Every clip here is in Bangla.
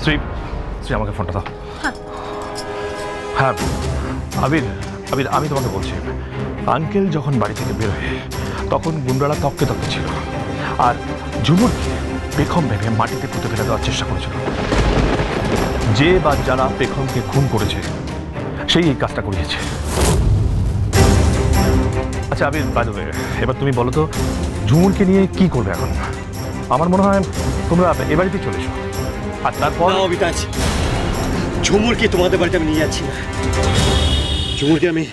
শ্রী শ্রী আমাকে ফোনটা দাও। হ্যাঁ আবির আবির আমি তোমাকে বলছি, আঙ্কেল যখন বাড়ি থেকে বেরোয় তখন গুন্ডারা তককে তককে ছিল, আর ঝুমুরকে পেখম ভেবে মাটিতে পুঁতে ফেলে দেওয়ার চেষ্টা করেছিল। যে বা যারা পেখমকে খুন করেছে সেই এই কাজটা করিয়েছে। আচ্ছা আবির, এবার তুমি বলো তো ঝুমুরকে নিয়ে কি করবে এখন? আমার মনে হয় তোমরা এ বাড়িতে চলে এসো, আর তারপর অবিতাজ, ঝুমুরকে তোমাদের বাড়িতে আমি নিয়ে যাচ্ছি না। ঝুমুরকে আমি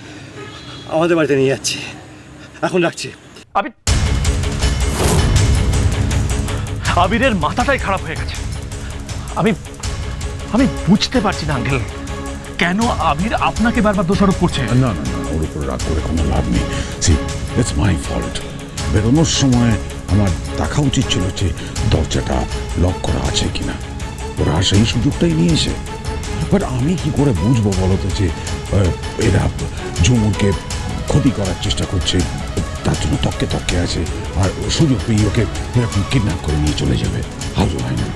আমাদের বাড়িতে নিয়ে যাচ্ছি। এখন রাখছি। আবির, আবিরের মাথাটাই খারাপ হয়ে গেছে। আমি আমি বুঝতে পারছি না আঙ্কেল, কেন আবির আপনাকে বারবার দোষারোপ করছে। না না না, ওর উপর রাগ করে কোনো লাভ নেই। See, it's my fault. বেরোনোর সময় আমার দেখা উচিত ছিল যে দরজাটা লক করা আছে কিনা। ওরা সেই সুযোগটাই নিয়েছে। বাট আমি কি করে বুঝবো বলতো যে এরা ঝুমুরকে ক্ষতি করার চেষ্টা করছে, তার জন্য তককে তককে আছে, আর সুযোগ পেয়ে ওকে এরকম কিডন্যাপ করে নিয়ে চলে যাবে। How do I know?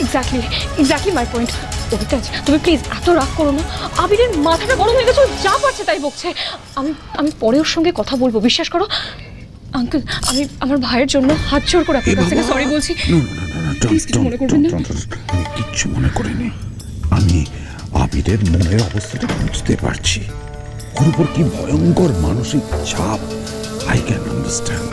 Exactly my point. অবিতাজ, তুমি প্লিজ এত রাগ করো না। আবিরের মাথাটা গরম হয়ে গেছে, যা পারছে তাই বকছে। আমি পরে ওর সঙ্গে কথা বলবো, বিশ্বাস করো। আঙ্কেল, আমি আমার ভাইয়ের জন্য হাত জোর করে আপনার কাছ থেকে সরি বলছি। প্লিজ কিছু মনে করবেন না। আমি কিচ্ছু মনে করিনি। আমি আবিরের মনের অবস্থাটা বুঝতে পারছি। ওর উপর কি ভয়ঙ্কর মানসিক চাপ। I can understand.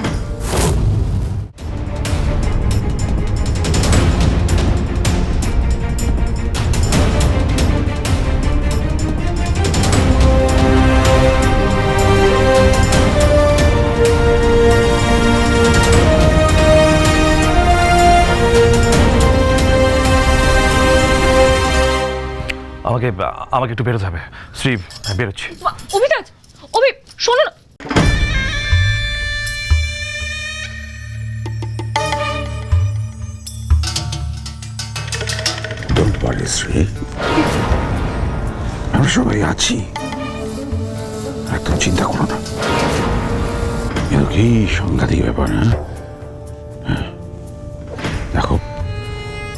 আমাকে আমাকে একটু বেরোতে হবে। শ্রী, বেরোচ্ছি। অবিতাজ, শোনো না। ডোন্ট ওয়ারি শ্রী, আমরা সবাই আছি, একদম চিন্তা করো না। কিন্তু কি সাংঘাতিক ব্যাপার। হ্যাঁ, দেখো,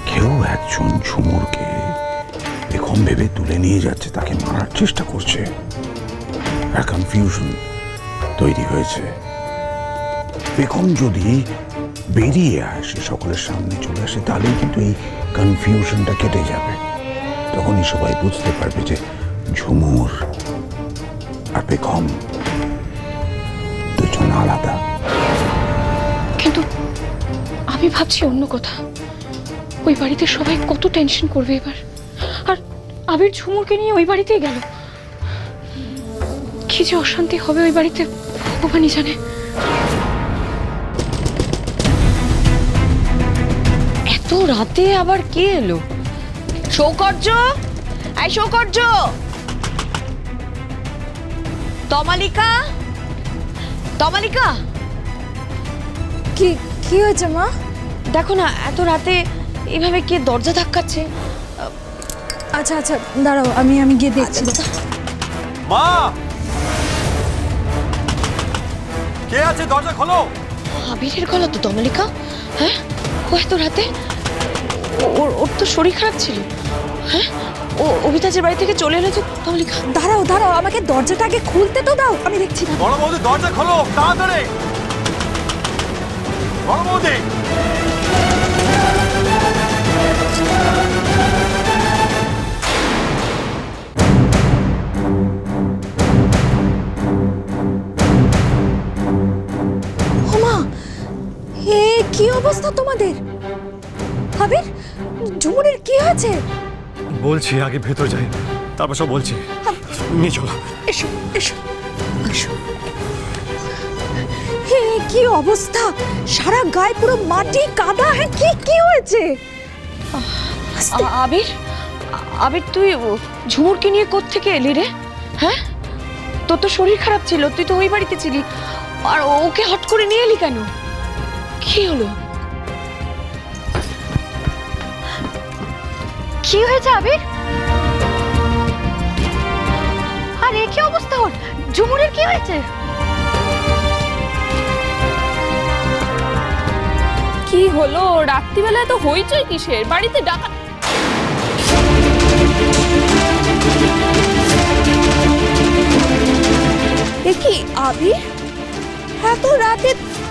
কেউ একজন ঝুমুরকে বেগম ভেবে তুলে নিয়ে যাচ্ছে, তাকে মারার চেষ্টা করছে। আর কনফিউশন তৈরি হয়েছে। বেগম যদি বেরিয়ে আসে, সকলের সামনে চলে আসে, তাহলেই কিন্তু এই কনফিউশনটা কেটে যাবে। তখনই সবাই বুঝতে পারবে যে ঝুমুর আর বেগম দুজন আলাদা। কিন্তু আমি ভাবছি অন্য কথা। ওই বাড়িতে সবাই কত টেনশন করবে এবার। আর আবির ঝুমুরকে নিয়ে ওই বাড়িতেই গেল। কি যে অশান্তি হবে ওই বাড়িতে, ভগবানই জানে। এত রাতে আবার কে এলো? সৌকর্য, এই সৌকর্য, তমালিকা, তমালিকা। কি কি হয়েছে মা? দেখো না, এত রাতে এইভাবে কে দরজা ধাক্কাচ্ছে। আচ্ছা আচ্ছা, দাঁড়াও, আমি গিয়ে দেখছি। মা, কে আছে? দরজা খোলো। আবিরের গলা তো তমালিকা। হ্যাঁ, ও এত রাতে? ওর তো শরীর খারাপ ছিল। হ্যাঁ, ও অবিতাজের বাড়ি থেকে চলে এলো তো তমালিকা। দাঁড়াও, আমাকে দরজাটা আগে খুলতে তো দাও, আমি দেখছি না। বড় বৌদি, দরজা খোলো তাড়াতাড়ি। বড় বৌদি, ওমা, কি অবস্থা তোমাদের? আবির, ঝুমুরের কি হয়েছে? বলছি আগে ভেতর যাই, তারপর সব বলছি। নিয়ে চলো। এসো এসো এসো। কি অবস্থা, সারা গায়ে পুরো মাটি কাদা। হ্যাঁ, কি হয়েছে? আবির, আবির তুই ঝুমুরকে নিয়ে কোত্থেকে এলি রে? হ্যাঁ, তোর তো শরীর খারাপ ছিল, তুই তো ওই বাড়িতে ছিলি, আর ওকে হট করে নিয়ে এলি কেন? কি হলো? কি হয়েছে আবির? আর কি অবস্থা ওর? ঝুমুরের কি হয়েছে? কি হলো? রাত্রিবেলায় তো হইচই কিসের? বাড়িতে ডাকা এ কি আবির, এত রাতে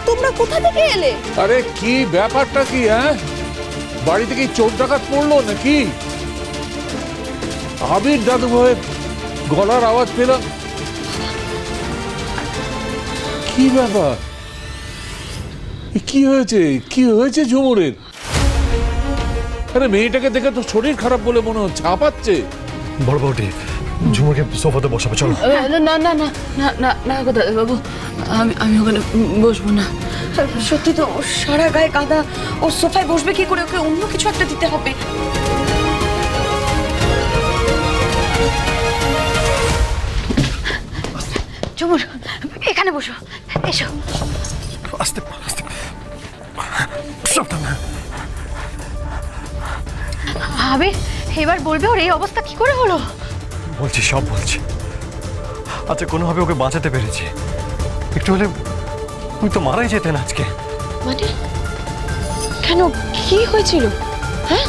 তোমরা কোথা থেকে এলে? আরে কি ব্যাপারটা কি? বাড়ি থেকে চোর ডাকাত পড়লো নাকি? আবির দাদু ভাইয়ের গলার আওয়াজ পেলাম। কি ব্যাপার? কি হয়েছে? কি হয়েছে ঝুমুরের? আরে মেয়েটাকে দেখে তো শরীর খারাপ বলে মনে হচ্ছে, হাঁপাচ্ছে। বড় বউটি, ঝুমুরকে সোফাতে বসাবে, চলো। না না না না না না না গো দাদাবাবু, আমি ওখানে বসবো না। সত্যি তো, ওর সারা গায়ে কাদা, ও সোফায় বসবে কি করে? ওকে অন্য কিছু একটা দিতে হবে। ঝুমুর, এখানে বসো, এসো। আস্তে আস্তে, সাবধান। আবির, এবার বলবে ওর এই অবস্থা কি করে হলো? বলছি, সব বলছি। আচ্ছা, কোনোভাবে ওকে বাঁচাতে পেরেছি। একটু হলে তুমি তো মারাই যেতেন আজকে। মানে কেন, কি হয়েছিল? হ্যাঁ,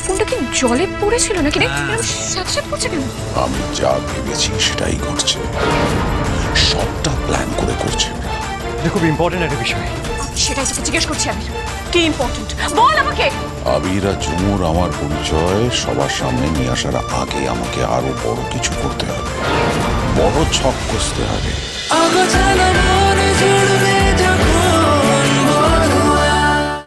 ফোনটা কি জলে পড়েছিল নাকি রে? এরকম স্যাঁতস্যাঁত করছে কেন? আমি যা ভেবেছি সেটাই ঘটছে, সবটা প্ল্যান করে করছে। এটা খুব ইম্পর্টেন্ট একটা বিষয়। সেটাই তোকে জিজ্ঞেস করছি আমি, কি ইম্পর্টেন্ট বল আমাকে। আবির আর ঝুমুর আমার পরিচয় সবার সামনে নিয়ে আসার আগে আমাকে আরো বড় কিছু করতে হবে, বড় ছক কষতে হবে।